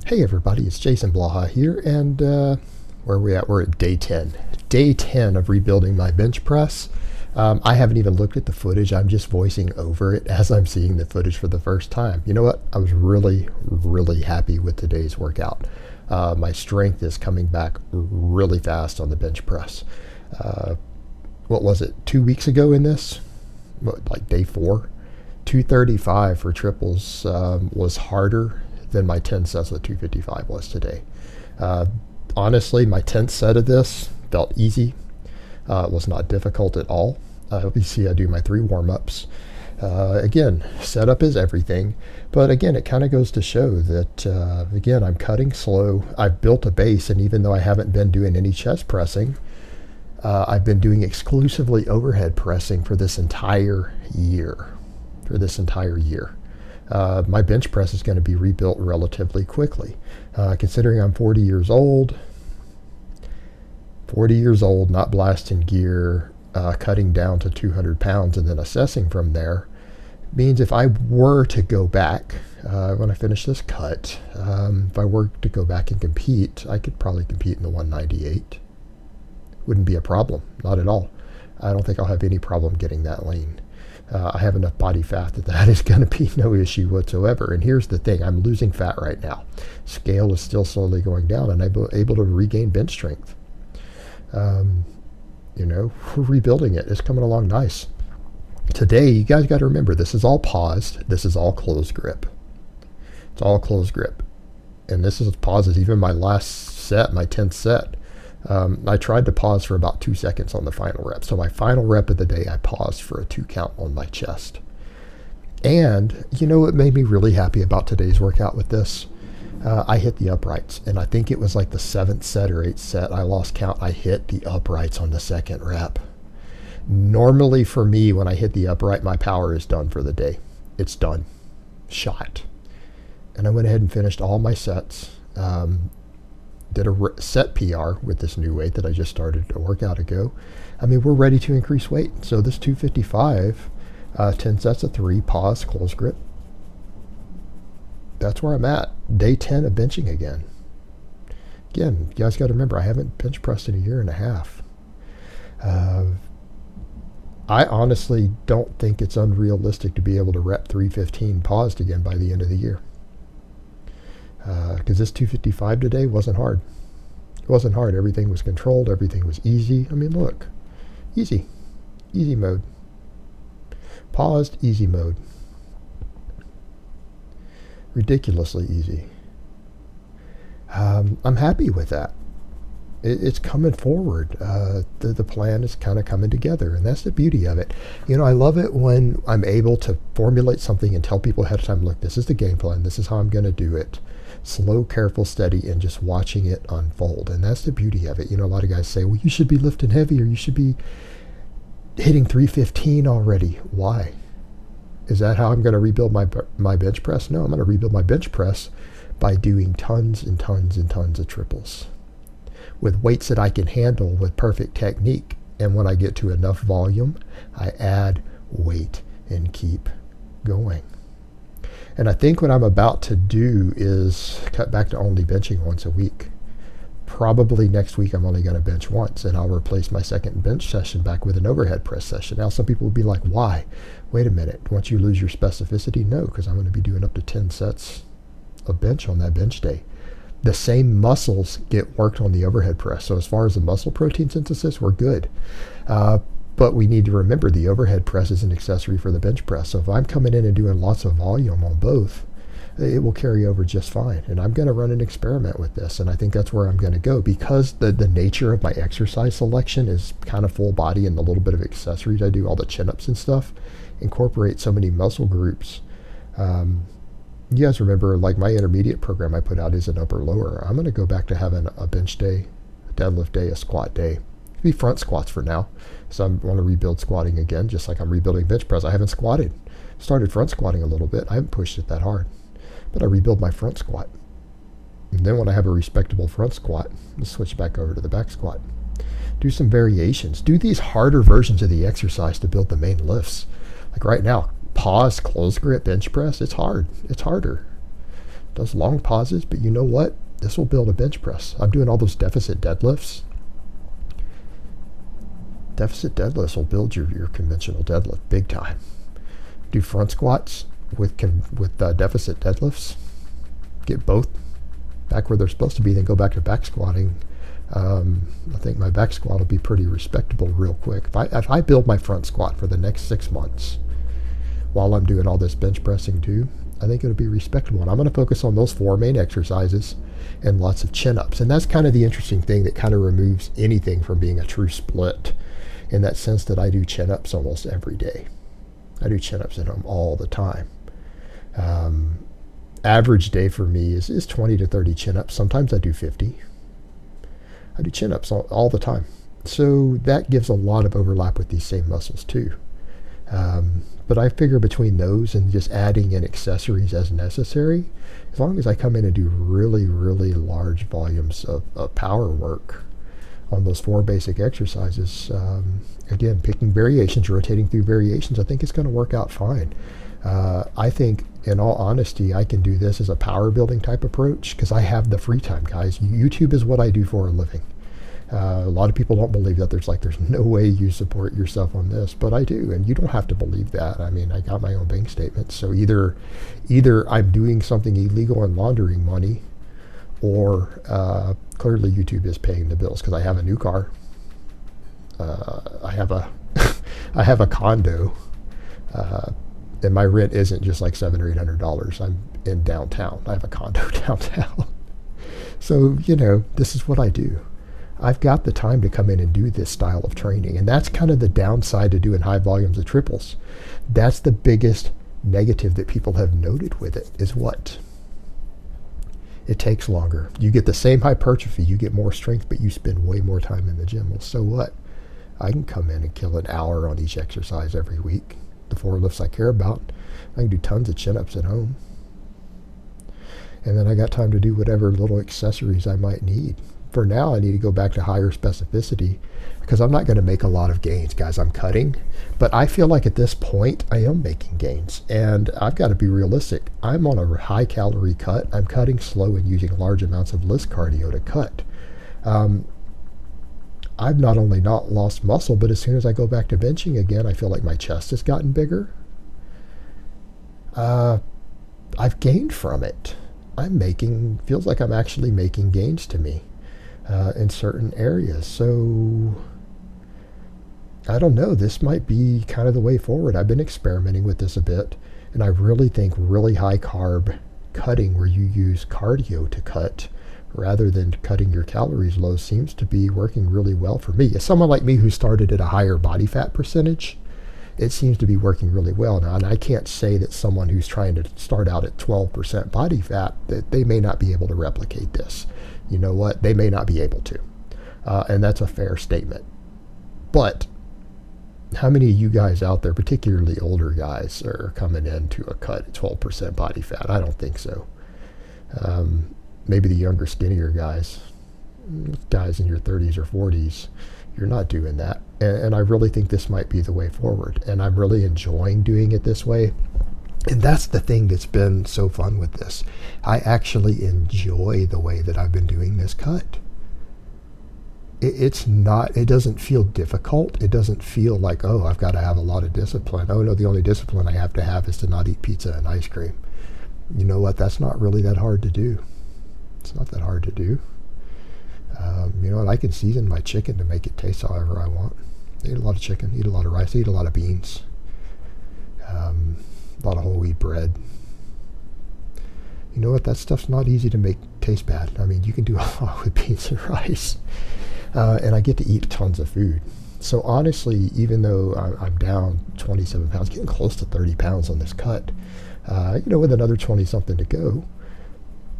Hey everybody, it's Jason Blaha here, and where are we at? We're at day 10. Day 10 of rebuilding my bench press. I haven't even looked at the footage. I'm just voicing over it as I'm seeing the footage for the first time. You know what? I was really, really happy with today's workout. My strength is coming back really fast on the bench press. What was it, 2 weeks ago in this? Like day 4? 235 for triples was harder than my 10 sets of 255 was today. Honestly, my 10th set of this felt easy. It was not difficult at all. You see I do my 3 warm-ups. Again, setup is everything. But again, it kind of goes to show that, again, I'm cutting slow. I've built a base, and even though I haven't been doing any chest pressing, I've been doing exclusively overhead pressing for this entire year. My bench press is going to be rebuilt relatively quickly. Considering I'm 40 years old, not blasting gear, cutting down to 200 pounds and then assessing from there, means if I were to go back, when I finish this cut, if I were to go back and compete, I could probably compete in the 198. Wouldn't be a problem, not at all. I don't think I'll have any problem getting that lean. I have enough body fat that is going to be no issue whatsoever. And here's the thing, I'm losing fat right now. Scale is still slowly going down, and I'm able to regain bench strength. We're rebuilding it. It's coming along nice. Today, you guys got to remember, this is all paused. This is all closed grip. It's all closed grip. And this is pauses. Even my last set, my 10th set, I tried to pause for about 2 seconds on the final rep. So my final rep of the day, I paused for a 2 count on my chest. And you know what made me really happy about today's workout with this? I hit the uprights, and I think it was like the 7th set or 8th set. I lost count. I hit the uprights on the 2nd rep. Normally for me, when I hit the upright, my power is done for the day. It's done. Shot. And I went ahead and finished all my sets. Did a set PR with this new weight that I just started a workout ago. I mean, we're ready to increase weight. So this 255, 10 sets of 3, pause, close grip. That's where I'm at. Day 10 of benching again. Again, you guys got to remember, I haven't bench pressed in a year and a half. I honestly don't think it's unrealistic to be able to rep 315 paused again by the end of the year. Because this 255 today wasn't hard. It wasn't hard. Everything was controlled. Everything was easy. I mean, look. Easy. Easy mode. Paused, easy mode. Ridiculously easy. I'm happy with that. It's coming forward. The plan is kind of coming together, and that's the beauty of it. I love it when I'm able to formulate something and tell people ahead of time, look, this is the game plan. This is how I'm going to do it. Slow, careful, steady, and just watching it unfold. And that's the beauty of it. A lot of guys say, well, you should be lifting heavy, or you should be hitting 315 already. Why? Is that how I'm going to rebuild my bench press? No, I'm going to rebuild my bench press by doing tons and tons and tons of triples with weights that I can handle with perfect technique. And when I get to enough volume, I add weight and keep going. And I think what I'm about to do is cut back to only benching once a week. Probably next week I'm only going to bench once, and I'll replace my second bench session back with an overhead press session. Now some people will be like, why? Wait a minute, once you lose your specificity? No, because I'm going to be doing up to 10 sets of bench on that bench day. The same muscles get worked on the overhead press. So as far as the muscle protein synthesis, we're good. But we need to remember the overhead press is an accessory for the bench press. So if I'm coming in and doing lots of volume on both, it will carry over just fine. And I'm going to run an experiment with this. And I think that's where I'm going to go, because the nature of my exercise selection is kind of full body and a little bit of accessories. I do all the chin-ups and stuff, incorporate so many muscle groups. You guys remember, like, my intermediate program I put out is an upper lower. I'm going to go back to having a bench day, a deadlift day, a squat day. Be front squats for now. So I want to rebuild squatting again, just like I'm rebuilding bench press. I haven't squatted. Started front squatting a little bit. I haven't pushed it that hard. But I rebuild my front squat. And then when I have a respectable front squat, I'll switch back over to the back squat. Do some variations. Do these harder versions of the exercise to build the main lifts. Like right now, pause, close grip, bench press. It's hard. It's harder. does long pauses, but you know what? This will build a bench press. I'm doing all those deficit deadlifts. Deficit deadlifts will build your conventional deadlift big time. Do front squats with deficit deadlifts. Get both back where they're supposed to be, then go back to back squatting. I think my back squat will be pretty respectable real quick. If I build my front squat for the next 6 months while I'm doing all this bench pressing too, I think it'll be respectable. And I'm going to focus on those 4 main exercises and lots of chin-ups. And that's kind of the interesting thing that kind of removes anything from being a true split, in that sense that I do chin-ups almost every day. I do chin-ups at home all the time. Average day for me is 20 to 30 chin-ups. Sometimes I do 50. I do chin-ups all the time. So that gives a lot of overlap with these same muscles too. But I figure between those and just adding in accessories as necessary, as long as I come in and do really, really large volumes of power work on those 4 basic exercises, again, picking variations, rotating through variations, I think it's going to work out fine. I think, in all honesty, I can do this as a power building type approach because I have the free time, guys. YouTube is what I do for a living. A lot of people don't believe that. There's no way you support yourself on this, but I do, and you don't have to believe that. I mean, I got my own bank statement, so either I'm doing something illegal and laundering money, or clearly YouTube is paying the bills because I have a new car. I have a I have a condo. And my rent isn't just like $700 or $800. I'm in downtown. I have a condo downtown. So, this is what I do. I've got the time to come in and do this style of training. And that's kind of the downside to doing high volumes of triples. That's the biggest negative that people have noted with it, is what? It takes longer. You get the same hypertrophy, you get more strength, but you spend way more time in the gym. Well, so what? I can come in and kill an hour on each exercise every week. The 4 lifts I care about. I can do tons of chin-ups at home. And then I got time to do whatever little accessories I might need. For now, I need to go back to higher specificity because I'm not going to make a lot of gains, guys. I'm cutting. But I feel like at this point, I am making gains. And I've got to be realistic. I'm on a high-calorie cut. I'm cutting slow and using large amounts of list cardio to cut. I've not only not lost muscle, but as soon as I go back to benching again, I feel like my chest has gotten bigger. I've gained from it. Feels like I'm actually making gains to me in certain areas. So I don't know, this might be kind of the way forward. I've been experimenting with this a bit, and I really think really high carb cutting where you use cardio to cut rather than cutting your calories low seems to be working really well for me. As someone like me who started at a higher body fat percentage, it seems to be working really well now. And I can't say that someone who's trying to start out at 12% body fat, that they may not be able to replicate this. You know what? They may not be able to. And that's a fair statement. But how many of you guys out there, particularly older guys, are coming into a cut at 12% body fat? I don't think so. Maybe the younger, skinnier guys in your 30s or 40s, you're not doing that. And I really think this might be the way forward. And I'm really enjoying doing it this way. And that's the thing that's been so fun with this. I actually enjoy the way that I've been doing this cut. It doesn't feel difficult. It doesn't feel like, oh, I've got to have a lot of discipline. Oh, no, the only discipline I have to have is to not eat pizza and ice cream. You know what? That's not really that hard to do. It's not that hard to do. And I can season my chicken to make it taste however I want. I eat a lot of chicken, eat a lot of rice, eat a lot of beans, a lot of whole wheat bread. You know what? That stuff's not easy to make taste bad. I mean, you can do a lot with beans and rice. And I get to eat tons of food. So honestly, even though I'm down 27 pounds, getting close to 30 pounds on this cut, with another 20 something to go,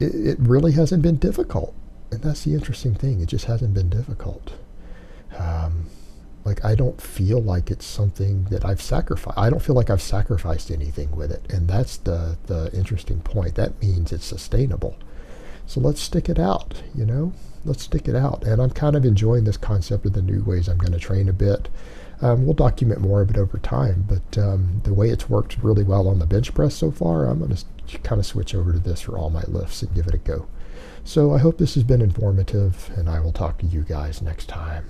it really hasn't been difficult. And that's the interesting thing. It just hasn't been difficult. I don't feel like it's something that I've sacrificed. I don't feel like I've sacrificed anything with it. And that's the interesting point. That means it's sustainable. So let's stick it out, Let's stick it out. And I'm kind of enjoying this concept of the new ways I'm going to train a bit. We'll document more of it over time, but the way it's worked really well on the bench press so far, I'm going to kind of switch over to this for all my lifts and give it a go. So I hope this has been informative, and I will talk to you guys next time.